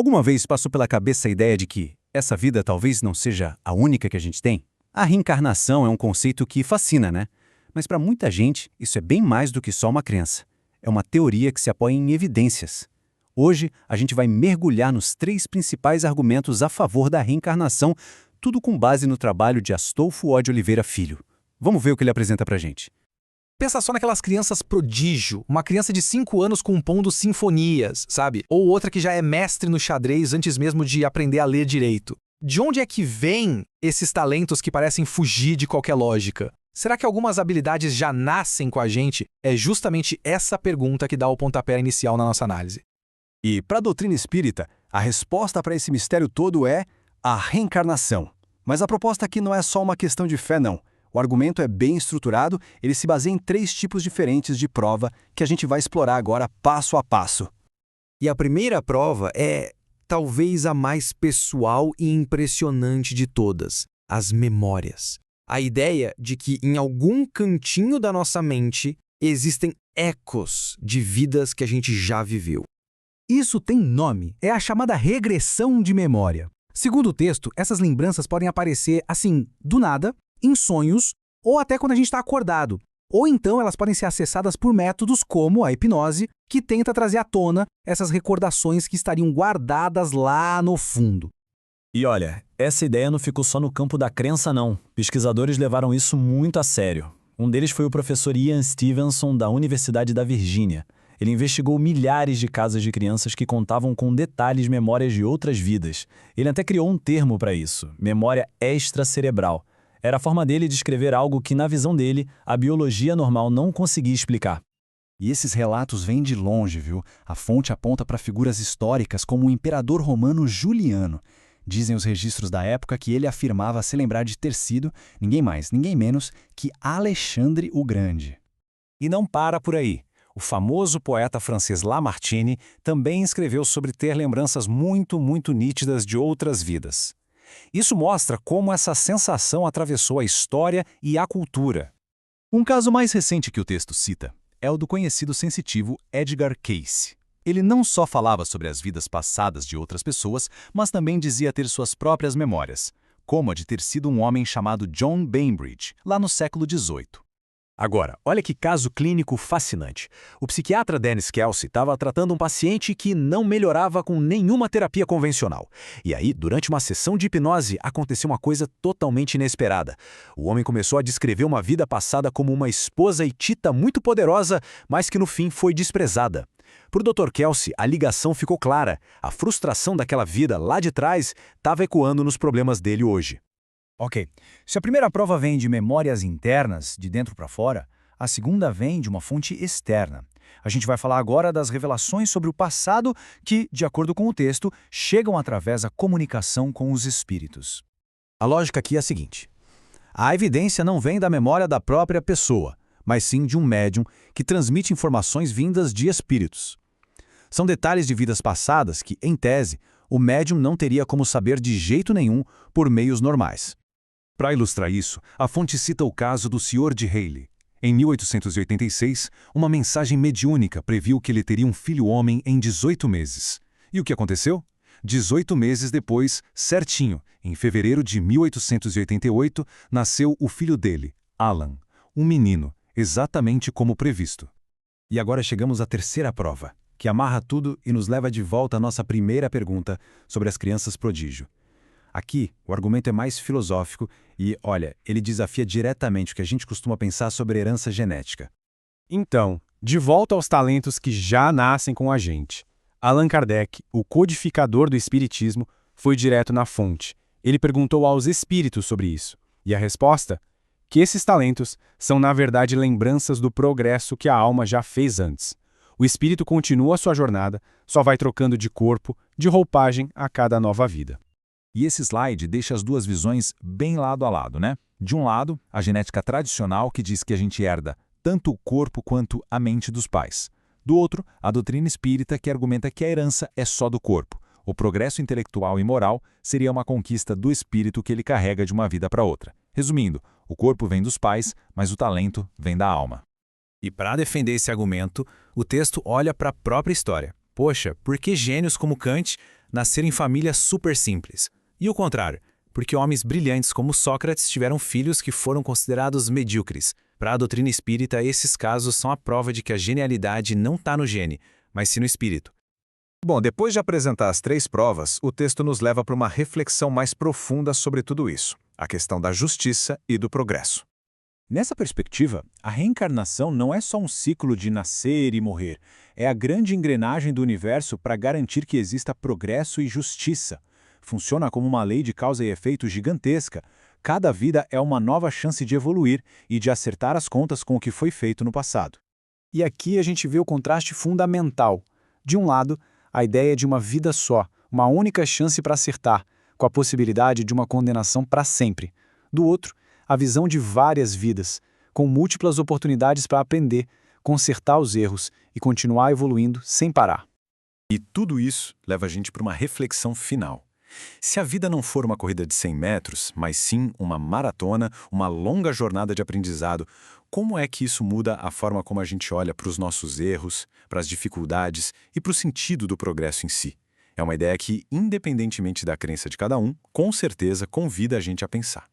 Alguma vez passou pela cabeça a ideia de que essa vida talvez não seja a única que a gente tem? A reencarnação é um conceito que fascina, né? Mas para muita gente, isso é bem mais do que só uma crença. É uma teoria que se apoia em evidências. Hoje, a gente vai mergulhar nos 3 principais argumentos a favor da reencarnação, tudo com base no trabalho de Astolfo O. de Oliveira Filho. Vamos ver o que ele apresenta pra gente. Pensa só naquelas crianças prodígio, uma criança de 5 anos compondo sinfonias, sabe? Ou outra que já é mestre no xadrez antes mesmo de aprender a ler direito. De onde é que vêm esses talentos que parecem fugir de qualquer lógica? Será que algumas habilidades já nascem com a gente? É justamente essa pergunta que dá o pontapé inicial na nossa análise. E para a doutrina espírita, a resposta para esse mistério todo é a reencarnação. Mas a proposta aqui não é só uma questão de fé, não. O argumento é bem estruturado, ele se baseia em 3 tipos diferentes de prova que a gente vai explorar agora passo a passo. E a primeira prova é talvez a mais pessoal e impressionante de todas, as memórias. A ideia de que em algum cantinho da nossa mente existem ecos de vidas que a gente já viveu. Isso tem nome, é a chamada regressão de memória. Segundo o texto, essas lembranças podem aparecer assim, do nada, em sonhos ou até quando a gente está acordado. Ou então elas podem ser acessadas por métodos como a hipnose, que tenta trazer à tona essas recordações que estariam guardadas lá no fundo. E olha, essa ideia não ficou só no campo da crença, não. Pesquisadores levaram isso muito a sério. Um deles foi o professor Ian Stevenson, da Universidade da Virgínia. Ele investigou milhares de casos de crianças que contavam com detalhes memórias de outras vidas. Ele até criou um termo para isso, memória extracerebral. Era a forma dele de descrever algo que, na visão dele, a biologia normal não conseguia explicar. E esses relatos vêm de longe, viu? A fonte aponta para figuras históricas como o imperador romano Juliano. Dizem os registros da época que ele afirmava se lembrar de ter sido, ninguém mais, ninguém menos, que Alexandre o Grande. E não para por aí. O famoso poeta francês Lamartine também escreveu sobre ter lembranças muito nítidas de outras vidas. Isso mostra como essa sensação atravessou a história e a cultura. Um caso mais recente que o texto cita é o do conhecido sensitivo Edgar Cayce. Ele não só falava sobre as vidas passadas de outras pessoas, mas também dizia ter suas próprias memórias, como a de ter sido um homem chamado John Bainbridge, lá no século XVIII. Agora, olha que caso clínico fascinante. O psiquiatra Dennis Kelsey estava tratando um paciente que não melhorava com nenhuma terapia convencional. E aí, durante uma sessão de hipnose, aconteceu uma coisa totalmente inesperada. O homem começou a descrever uma vida passada como uma esposa hitita muito poderosa, mas que no fim foi desprezada. Para o Dr. Kelsey, a ligação ficou clara. A frustração daquela vida lá de trás estava ecoando nos problemas dele hoje. Ok, se a primeira prova vem de memórias internas, de dentro para fora, a segunda vem de uma fonte externa. A gente vai falar agora das revelações sobre o passado que, de acordo com o texto, chegam através da comunicação com os espíritos. A lógica aqui é a seguinte: a evidência não vem da memória da própria pessoa, mas sim de um médium que transmite informações vindas de espíritos. São detalhes de vidas passadas que, em tese, o médium não teria como saber de jeito nenhum por meios normais. Para ilustrar isso, a fonte cita o caso do Sr. de Haley. Em 1886, uma mensagem mediúnica previu que ele teria um filho homem em 18 meses. E o que aconteceu? 18 meses depois, certinho, em fevereiro de 1888, nasceu o filho dele, Alan, um menino, exatamente como previsto. E agora chegamos à terceira prova, que amarra tudo e nos leva de volta à nossa primeira pergunta sobre as crianças prodígio. Aqui, o argumento é mais filosófico e, olha, ele desafia diretamente o que a gente costuma pensar sobre herança genética. Então, de volta aos talentos que já nascem com a gente. Allan Kardec, o codificador do espiritismo, foi direto na fonte. Ele perguntou aos espíritos sobre isso. E a resposta? Que esses talentos são, na verdade, lembranças do progresso que a alma já fez antes. O espírito continua sua jornada, só vai trocando de corpo, de roupagem a cada nova vida. E esse slide deixa as duas visões bem lado a lado, né? De um lado, a genética tradicional que diz que a gente herda tanto o corpo quanto a mente dos pais. Do outro, a doutrina espírita que argumenta que a herança é só do corpo. O progresso intelectual e moral seria uma conquista do espírito que ele carrega de uma vida para outra. Resumindo, o corpo vem dos pais, mas o talento vem da alma. E para defender esse argumento, o texto olha para a própria história. Poxa, por que gênios como Kant nasceram em famílias super simples? E o contrário, porque homens brilhantes como Sócrates tiveram filhos que foram considerados medíocres. Para a doutrina espírita, esses casos são a prova de que a genialidade não está no gene, mas sim no espírito. Bom, depois de apresentar as 3 provas, o texto nos leva para uma reflexão mais profunda sobre tudo isso, a questão da justiça e do progresso. Nessa perspectiva, a reencarnação não é só um ciclo de nascer e morrer, é a grande engrenagem do universo para garantir que exista progresso e justiça. Funciona como uma lei de causa e efeito gigantesca. Cada vida é uma nova chance de evoluir e de acertar as contas com o que foi feito no passado. E aqui a gente vê o contraste fundamental. De um lado, a ideia de uma vida só, uma única chance para acertar, com a possibilidade de uma condenação para sempre. Do outro, a visão de várias vidas, com múltiplas oportunidades para aprender, consertar os erros e continuar evoluindo sem parar. E tudo isso leva a gente para uma reflexão final. Se a vida não for uma corrida de 100 metros, mas sim uma maratona, uma longa jornada de aprendizado, como é que isso muda a forma como a gente olha para os nossos erros, para as dificuldades e para o sentido do progresso em si? É uma ideia que, independentemente da crença de cada um, com certeza convida a gente a pensar.